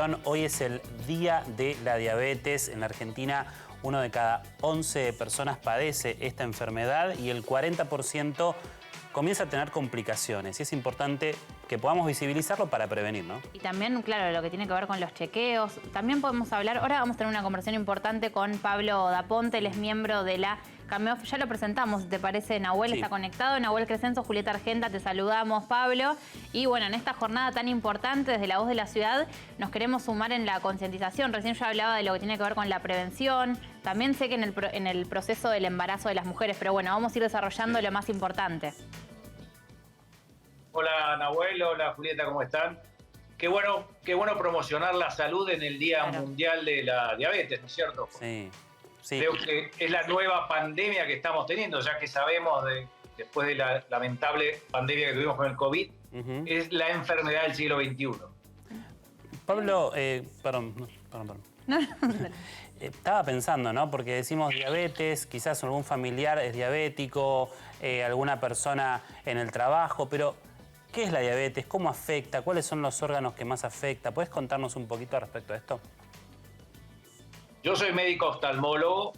atención, hoy es el Día de la Diabetes. En la Argentina, 1 de cada 11 personas padece esta enfermedad y el 40% comienza a tener complicaciones. Y es importante que podamos visibilizarlo para prevenir, ¿no? Y también, claro, lo que tiene que ver con los chequeos. También podemos hablar, ahora vamos a tener una conversación importante con Pablo Daponte, él es miembro de la CAMEOF. Ya lo presentamos, si te parece, Nahuel, sí. Está conectado. Nahuel Crescenzo, Julieta Argenta, te saludamos, Pablo. Y bueno, en esta jornada tan importante, desde La Voz de la Ciudad, nos queremos sumar en la concientización. Recién yo hablaba de lo que tiene que ver con la prevención. También sé que en el proceso del embarazo de las mujeres, pero bueno, vamos a ir desarrollando lo más importante. Hola Nahuel, hola Julieta, ¿cómo están? Qué bueno promocionar la salud en el Día Mundial de la Diabetes, ¿no es cierto? Sí, sí. Creo que es la nueva pandemia que estamos teniendo, ya que sabemos, después de la lamentable pandemia que tuvimos con el COVID, es la enfermedad del siglo XXI. Pablo, perdón. Estaba pensando, ¿no? Porque decimos diabetes, quizás algún familiar es diabético, alguna persona en el trabajo, pero ¿qué es la diabetes? ¿Cómo afecta? ¿Cuáles son los órganos que más afecta? ¿Puedes contarnos un poquito respecto a esto? Yo soy médico oftalmólogo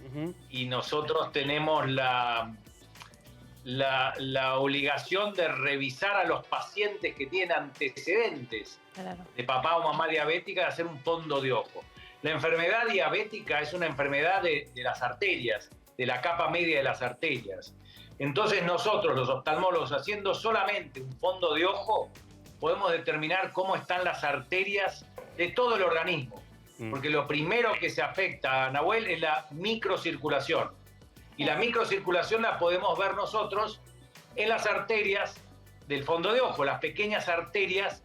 y nosotros tenemos la obligación de revisar a los pacientes que tienen antecedentes de papá o mamá diabética, de hacer un fondo de ojo. La enfermedad diabética es una enfermedad de las arterias, de la capa media de las arterias. Entonces nosotros, los oftalmólogos, haciendo solamente un fondo de ojo, podemos determinar cómo están las arterias de todo el organismo. Porque lo primero que se afecta, Nahuel, es la microcirculación. Y la microcirculación la podemos ver nosotros en las arterias del fondo de ojo, las pequeñas arterias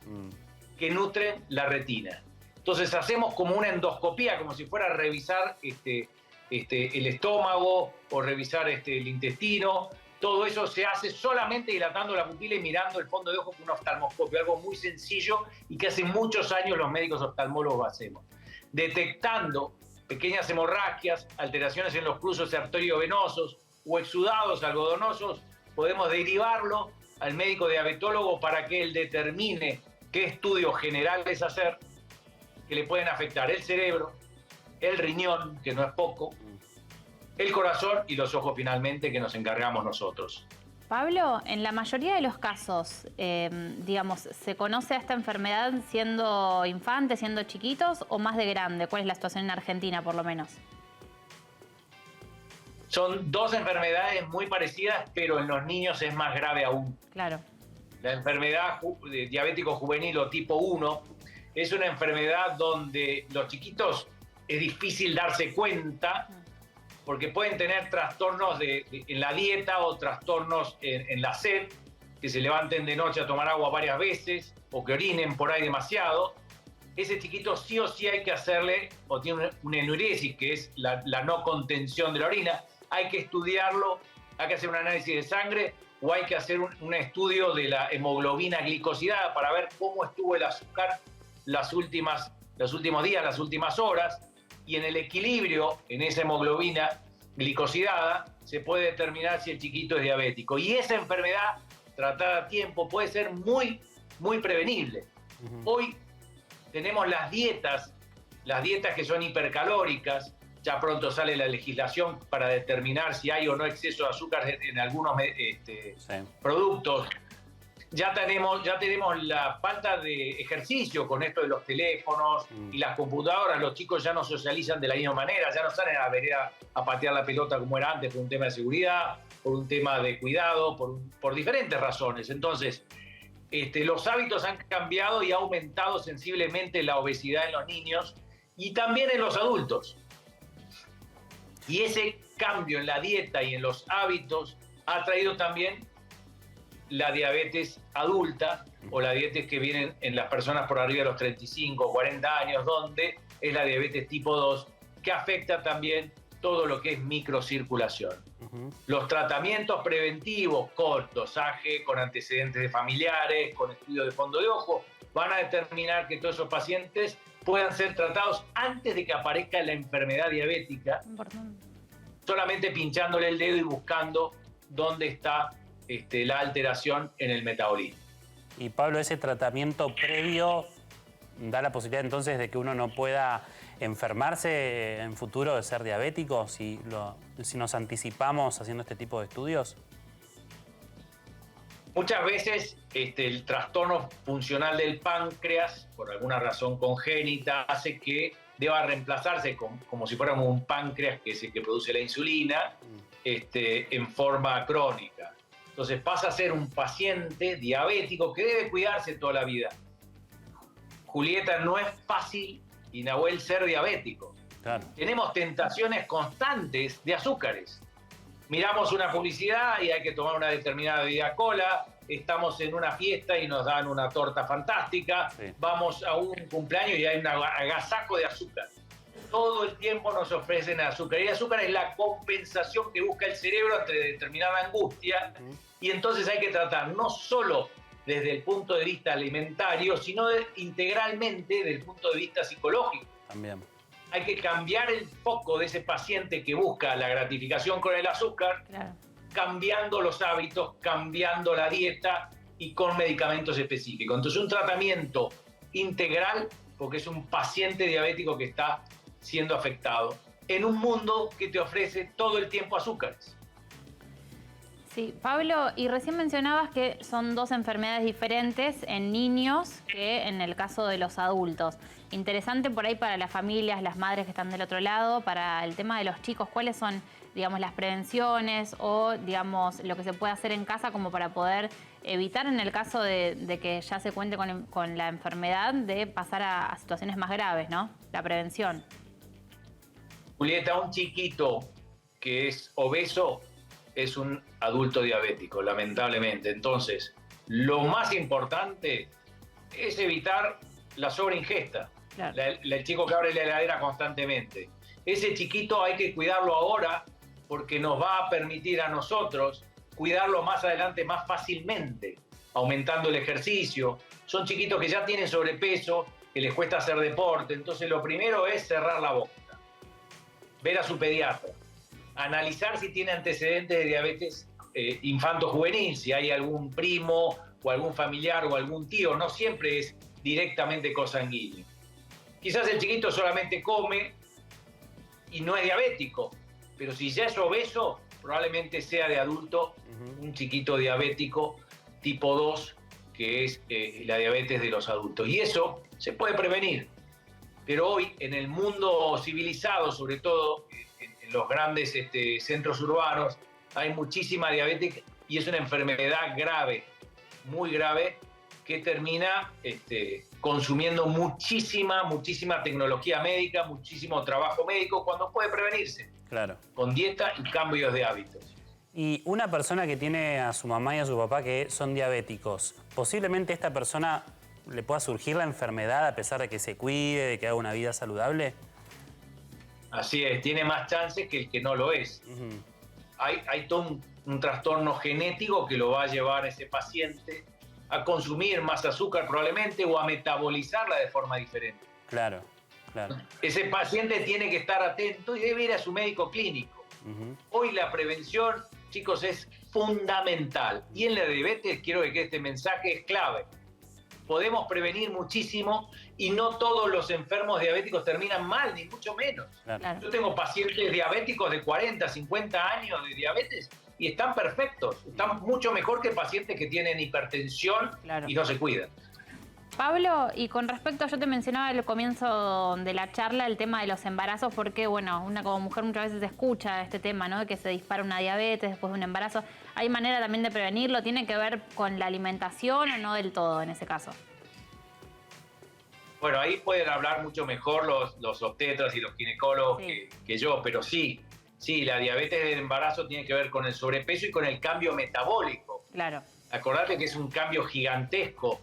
que nutren la retina. Entonces hacemos como una endoscopía, como si fuera a revisar el estómago o revisar el intestino. Todo eso se hace solamente dilatando la pupila y mirando el fondo de ojo con un oftalmoscopio, algo muy sencillo y que hace muchos años los médicos oftalmólogos hacemos. Detectando pequeñas hemorragias, alteraciones en los cruces arteriovenosos o exudados algodonosos, podemos derivarlo al médico diabetólogo para que él determine qué estudios generales hacer que le pueden afectar el cerebro, el riñón, que no es poco, el corazón y los ojos finalmente, que nos encargamos nosotros. Pablo, en la mayoría de los casos, digamos, ¿se conoce a esta enfermedad siendo infantes, siendo chiquitos o más de grande? ¿Cuál es la situación en Argentina, por lo menos? Son dos enfermedades muy parecidas, pero en los niños es más grave aún. Claro. La enfermedad diabético juvenil o tipo 1 es una enfermedad donde los chiquitos es difícil darse cuenta porque pueden tener trastornos en la dieta o trastornos en la sed, que se levanten de noche a tomar agua varias veces o que orinen por ahí demasiado. Ese chiquito sí o sí hay que hacerle, o tiene una enuresis, que es la no contención de la orina. Hay que estudiarlo, hay que hacer un análisis de sangre o hay que hacer un estudio de la hemoglobina glicosidada para ver cómo estuvo el azúcar los últimos días, las últimas horas, y en el equilibrio en esa hemoglobina glicosidada se puede determinar si el chiquito es diabético. Y esa enfermedad, tratada a tiempo, puede ser muy, muy prevenible. Hoy tenemos las dietas que son hipercalóricas. Ya pronto sale la legislación para determinar si hay o no exceso de azúcar en algunos productos. Ya tenemos la falta de ejercicio con esto de los teléfonos y las computadoras. Los chicos ya no socializan de la misma manera, ya no salen a la vereda a patear la pelota como era antes por un tema de seguridad, por un tema de cuidado, por diferentes razones. Entonces, los hábitos han cambiado y ha aumentado sensiblemente la obesidad en los niños y también en los adultos. Y ese cambio en la dieta y en los hábitos ha traído también la diabetes adulta o la diabetes que vienen en las personas por arriba de los 35 o 40 años, donde es la diabetes tipo 2, que afecta también todo lo que es microcirculación. Los tratamientos preventivos con dosaje, con antecedentes de familiares, con estudio de fondo de ojo, van a determinar que todos esos pacientes puedan ser tratados antes de que aparezca la enfermedad diabética, solamente pinchándole el dedo y buscando dónde está la alteración en el metabolismo. Y Pablo, ese tratamiento previo da la posibilidad entonces de que uno no pueda enfermarse en futuro de ser diabético si nos anticipamos haciendo este tipo de estudios? Muchas veces el trastorno funcional del páncreas, por alguna razón congénita, hace que deba reemplazarse como si fuéramos un páncreas, que es el que produce la insulina, en forma crónica. Entonces pasa a ser un paciente diabético que debe cuidarse toda la vida. Julieta, no es fácil, y Nahuel, ser diabético. Claro. Tenemos tentaciones constantes de azúcares. Miramos una publicidad y hay que tomar una determinada bebida cola, estamos en una fiesta y nos dan una torta fantástica, sí. Vamos a un cumpleaños y hay un agasajo de azúcar. Todo el tiempo nos ofrecen azúcar, y el azúcar es la compensación que busca el cerebro ante determinada angustia, y entonces hay que tratar no solo desde el punto de vista alimentario, sino integralmente desde el punto de vista psicológico. También. Hay que cambiar el foco de ese paciente que busca la gratificación con el azúcar, claro, cambiando los hábitos, cambiando la dieta y con medicamentos específicos. Entonces, un tratamiento integral, porque es un paciente diabético que está siendo afectado en un mundo que te ofrece todo el tiempo azúcares. Sí, Pablo, y recién mencionabas que son dos enfermedades diferentes en niños que en el caso de los adultos. Interesante por ahí para las familias, las madres que están del otro lado, para el tema de los chicos, ¿cuáles son, digamos, las prevenciones o, digamos, lo que se puede hacer en casa como para poder evitar en el caso de que ya se cuente con la enfermedad, de pasar a situaciones más graves, ¿no? La prevención. Julieta, un chiquito que es obeso es un adulto diabético, lamentablemente. Entonces, lo más importante es evitar la sobreingesta. Claro. El chico que abre la heladera constantemente. Ese chiquito hay que cuidarlo ahora porque nos va a permitir a nosotros cuidarlo más adelante más fácilmente, aumentando el ejercicio. Son chiquitos que ya tienen sobrepeso, que les cuesta hacer deporte. Entonces, lo primero es cerrar la boca, ver a su pediatra, analizar si tiene antecedentes de diabetes infanto-juvenil, si hay algún primo o algún familiar o algún tío. No siempre es directamente consanguíneo. Quizás el chiquito solamente come y no es diabético, pero si ya es obeso, probablemente sea de adulto un chiquito diabético tipo 2, que es la diabetes de los adultos. Y eso se puede prevenir. Pero hoy, en el mundo civilizado, sobre todo en los grandes centros urbanos, hay muchísima diabetes y es una enfermedad grave, muy grave, que termina consumiendo muchísima tecnología médica, muchísimo trabajo médico, cuando puede prevenirse. Claro. Con dieta y cambios de hábitos. Y una persona que tiene a su mamá y a su papá que son diabéticos, posiblemente esta persona le pueda surgir la enfermedad a pesar de que se cuide, de que haga una vida saludable. Así es, tiene más chances que el que no lo es. Hay todo un trastorno genético que lo va a llevar a ese paciente a consumir más azúcar probablemente o a metabolizarla de forma diferente. Claro, claro. Ese paciente tiene que estar atento y debe ir a su médico clínico. Hoy la prevención, chicos, es fundamental. Y en la diabetes quiero que este mensaje es clave. Podemos prevenir muchísimo y no todos los enfermos diabéticos terminan mal, ni mucho menos. Claro. Yo tengo pacientes diabéticos de 40, 50 años de diabetes y están perfectos. Están mucho mejor que pacientes que tienen hipertensión, claro, y no se cuidan. Pablo, y con respecto, yo te mencionaba al comienzo de la charla el tema de los embarazos, porque, bueno, una como mujer muchas veces escucha este tema, ¿no? De que se dispara una diabetes después de un embarazo. ¿Hay manera también de prevenirlo? ¿Tiene que ver con la alimentación o no del todo en ese caso? Bueno, ahí pueden hablar mucho mejor los obstetras y los ginecólogos, sí, que yo, pero sí, la diabetes del embarazo tiene que ver con el sobrepeso y con el cambio metabólico. Claro. Acordate que es un cambio gigantesco,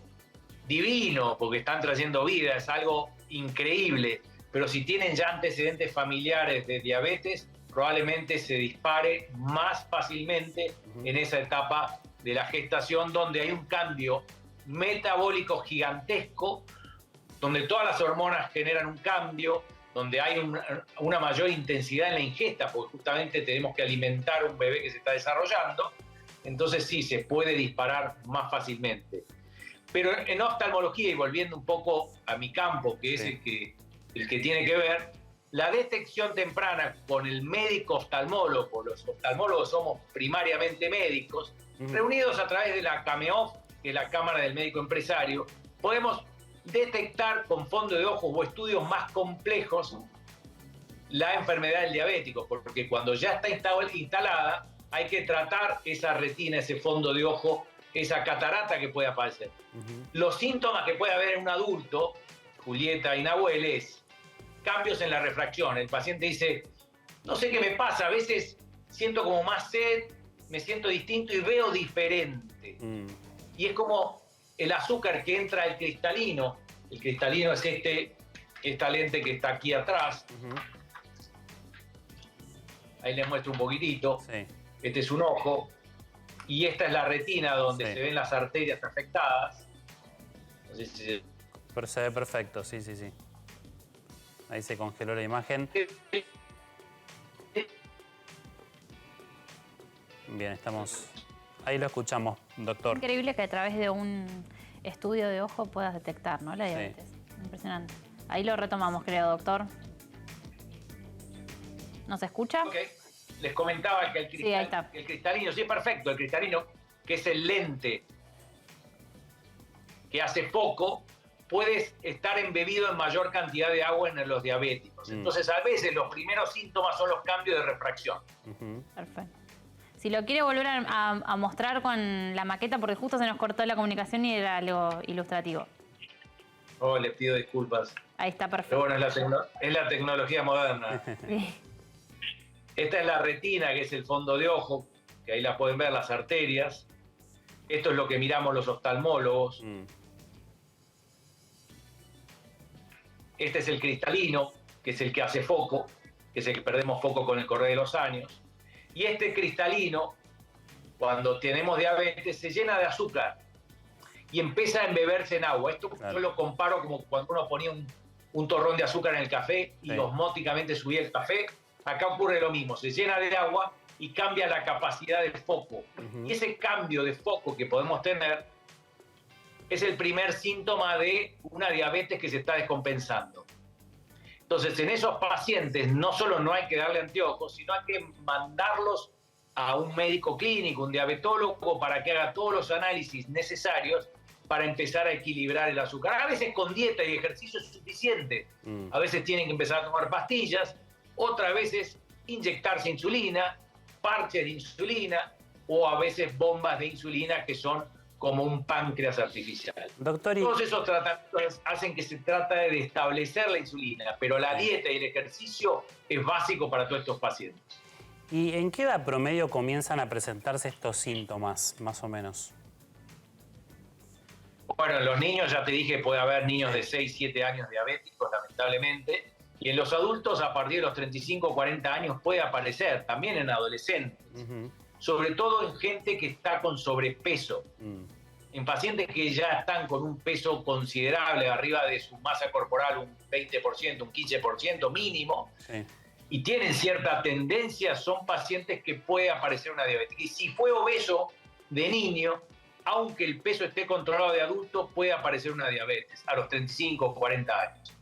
divino, porque están trayendo vida, es algo increíble, pero si tienen ya antecedentes familiares de diabetes, probablemente se dispare más fácilmente en esa etapa de la gestación, donde hay un cambio metabólico gigantesco, donde todas las hormonas generan un cambio, donde hay una mayor intensidad en la ingesta, porque justamente tenemos que alimentar a un bebé que se está desarrollando. Entonces sí, se puede disparar más fácilmente. Pero en oftalmología, y volviendo un poco a mi campo, que es el que tiene que ver, la detección temprana con el médico oftalmólogo, los oftalmólogos somos primariamente médicos, reunidos a través de la CAMEOF, que es la Cámara del Médico Empresario, podemos detectar con fondo de ojos o estudios más complejos la enfermedad del diabético, porque cuando ya está instalada, hay que tratar esa retina, ese fondo de ojo, esa catarata que puede aparecer. Los síntomas que puede haber en un adulto, Julieta y Nahuel, es cambios en la refracción. El paciente dice, no sé qué me pasa, a veces siento como más sed, me siento distinto y veo diferente. Y es como el azúcar que entra al cristalino. El cristalino es esta lente que está aquí atrás. Ahí les muestro un poquitito. Sí. Este es un ojo. Y esta es la retina donde se ven las arterias afectadas. No sé si pero se ve perfecto, sí. Ahí se congeló la imagen. Bien, estamos... Ahí lo escuchamos, doctor. Increíble que a través de un estudio de ojo puedas detectar, ¿no? La diabetes. Impresionante. Ahí lo retomamos, creo, doctor. ¿Nos escucha? Ok. Les comentaba que el cristalino, sí, perfecto, el cristalino, que es el lente que hace foco, puede estar embebido en mayor cantidad de agua en los diabéticos. Entonces, a veces los primeros síntomas son los cambios de refracción. Perfecto. Si lo quiere volver a mostrar con la maqueta, porque justo se nos cortó la comunicación y era algo ilustrativo. Oh, les pido disculpas. Ahí está, perfecto. Pero bueno, es la tecnología moderna. Esta es la retina, que es el fondo de ojo, que ahí la pueden ver, las arterias. Esto es lo que miramos los oftalmólogos. Este es el cristalino, que es el que hace foco, que es el que perdemos foco con el correr de los años. Y este cristalino, cuando tenemos diabetes, se llena de azúcar y empieza a embeberse en agua. Esto yo lo comparo como cuando uno ponía un torrón de azúcar en el café y osmóticamente subía el café. Acá ocurre lo mismo, se llena de agua y cambia la capacidad del foco. Y ese cambio de foco que podemos tener es el primer síntoma de una diabetes que se está descompensando. Entonces, en esos pacientes no solo no hay que darle anteojos, sino hay que mandarlos a un médico clínico, un diabetólogo, para que haga todos los análisis necesarios para empezar a equilibrar el azúcar. A veces con dieta y ejercicio es suficiente. A veces tienen que empezar a tomar pastillas, otras veces inyectarse insulina, parches de insulina o a veces bombas de insulina que son como un páncreas artificial. Doctor, todos esos tratamientos hacen que se trata de establecer la insulina, pero la dieta y el ejercicio es básico para todos estos pacientes. ¿Y en qué edad promedio comienzan a presentarse estos síntomas, más o menos? Bueno, en los niños, ya te dije, puede haber niños de 6, 7 años diabéticos, lamentablemente. Y en los adultos, a partir de los 35, 40 años, puede aparecer, también en adolescentes. Sobre todo en gente que está con sobrepeso. En pacientes que ya están con un peso considerable, arriba de su masa corporal, un 20%, un 15% mínimo, y tienen cierta tendencia, son pacientes que puede aparecer una diabetes. Y si fue obeso de niño, aunque el peso esté controlado de adulto, puede aparecer una diabetes a los 35 o 40 años.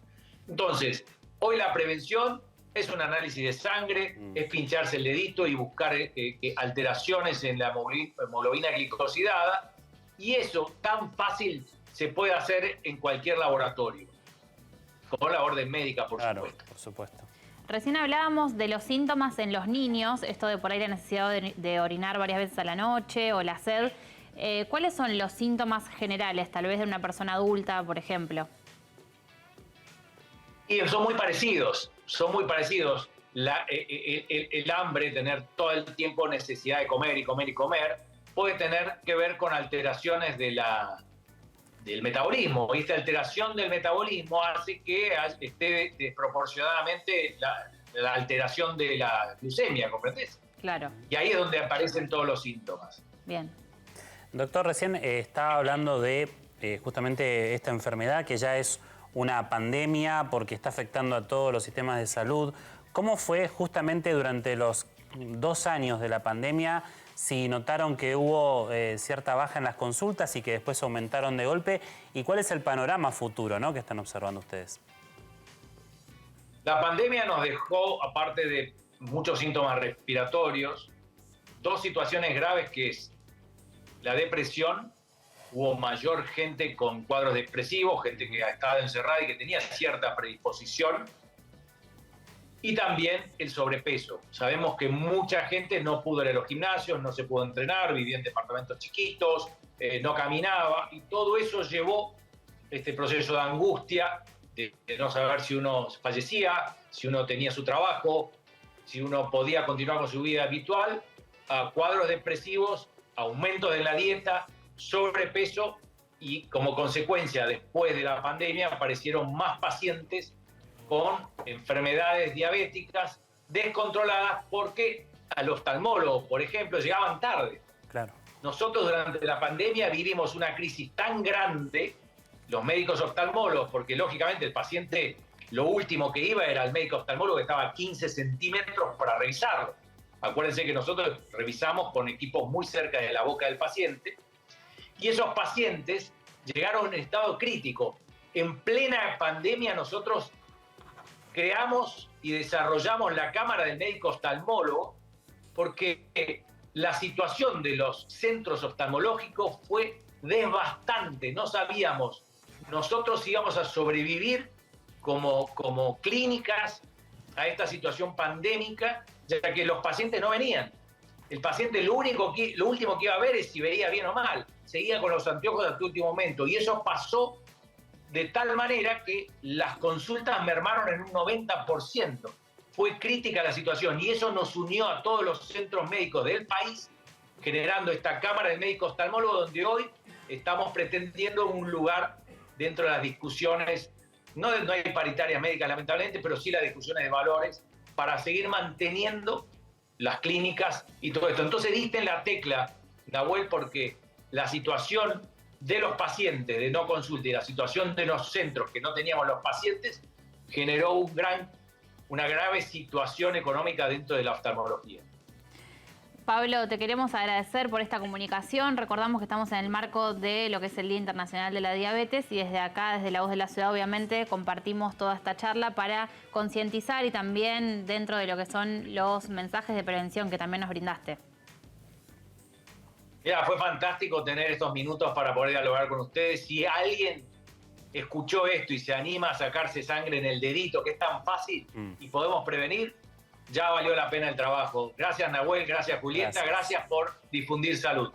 Entonces, hoy la prevención es un análisis de sangre, es pincharse el dedito y buscar alteraciones en la hemoglobina glicosilada, y eso tan fácil se puede hacer en cualquier laboratorio, con la orden médica, por supuesto. Por supuesto. Recién hablábamos de los síntomas en los niños, esto de por ahí la necesidad de orinar varias veces a la noche o la sed. ¿Cuáles son los síntomas generales, tal vez de una persona adulta, por ejemplo? Y son muy parecidos. El hambre, tener todo el tiempo necesidad de comer y comer y comer, puede tener que ver con alteraciones del metabolismo. Y esta alteración del metabolismo hace que esté desproporcionadamente la alteración de la glucemia, ¿comprendés? Claro. Y ahí es donde aparecen todos los síntomas. Bien. Doctor, recién estaba hablando de justamente esta enfermedad que ya es una pandemia porque está afectando a todos los sistemas de salud. ¿Cómo fue justamente durante los 2 años de la pandemia? si notaron que hubo cierta baja en las consultas y que después aumentaron de golpe, y cuál es el panorama futuro, ¿no?, que están observando ustedes. La pandemia nos dejó, aparte de muchos síntomas respiratorios, dos situaciones graves, que es la depresión. Hubo mayor gente con cuadros depresivos, gente que estaba encerrada y que tenía cierta predisposición. Y también el sobrepeso. Sabemos que mucha gente no pudo ir a los gimnasios, no se pudo entrenar, vivía en departamentos chiquitos, no caminaba, y todo eso llevó este proceso de angustia, de no saber si uno fallecía, si uno tenía su trabajo, si uno podía continuar con su vida habitual, a cuadros depresivos, aumento de la dieta, sobrepeso, y como consecuencia, después de la pandemia, aparecieron más pacientes con enfermedades diabéticas descontroladas porque al oftalmólogo, por ejemplo, llegaban tarde. Claro. Nosotros durante la pandemia vivimos una crisis tan grande, los médicos oftalmólogos, porque lógicamente el paciente, lo último que iba era al médico oftalmólogo que estaba a 15 centímetros para revisarlo. Acuérdense que nosotros revisamos con equipos muy cerca de la boca del paciente, y esos pacientes llegaron en estado crítico. En plena pandemia nosotros creamos y desarrollamos la Cámara del Médico Oftalmólogo porque la situación de los centros oftalmológicos fue devastante. No sabíamos nosotros íbamos a sobrevivir como clínicas a esta situación pandémica, ya que los pacientes no venían. El paciente lo último que iba a ver es si veía bien o mal. Seguía con los anteojos hasta el último momento. Y eso pasó de tal manera que las consultas mermaron en un 90%. Fue crítica la situación, y eso nos unió a todos los centros médicos del país, generando esta Cámara del Médico Oftalmólogo, donde hoy estamos pretendiendo un lugar dentro de las discusiones. No hay paritarias médicas, lamentablemente, pero sí las discusiones de valores para seguir manteniendo las clínicas y todo esto. Entonces diste en la tecla, Nahuel, porque la situación de los pacientes de no consulta y la situación de los centros que no teníamos los pacientes generó una grave situación económica dentro de la oftalmología. Pablo, te queremos agradecer por esta comunicación. Recordamos que estamos en el marco de lo que es el Día Internacional de la Diabetes, y desde acá, desde La Voz de la Ciudad, obviamente, compartimos toda esta charla para concientizar y también dentro de lo que son los mensajes de prevención que también nos brindaste. Mira, fue fantástico tener estos minutos para poder dialogar con ustedes. Si alguien escuchó esto y se anima a sacarse sangre en el dedito, que es tan fácil y podemos prevenir, ya valió la pena el trabajo. Gracias, Nahuel, gracias, Julieta, gracias por difundir salud.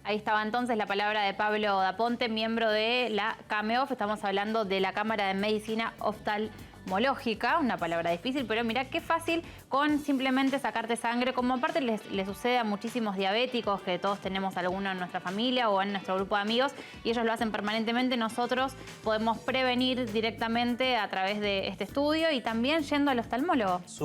Ahí estaba entonces la palabra de Pablo Daponte, miembro de la CAMEOF. Estamos hablando de la Cámara de Medicina Oftalmológica, una palabra difícil, pero mirá qué fácil con simplemente sacarte sangre, como aparte le sucede a muchísimos diabéticos, que todos tenemos alguno en nuestra familia o en nuestro grupo de amigos, y ellos lo hacen permanentemente. Nosotros podemos prevenir directamente a través de este estudio y también yendo al oftalmólogo.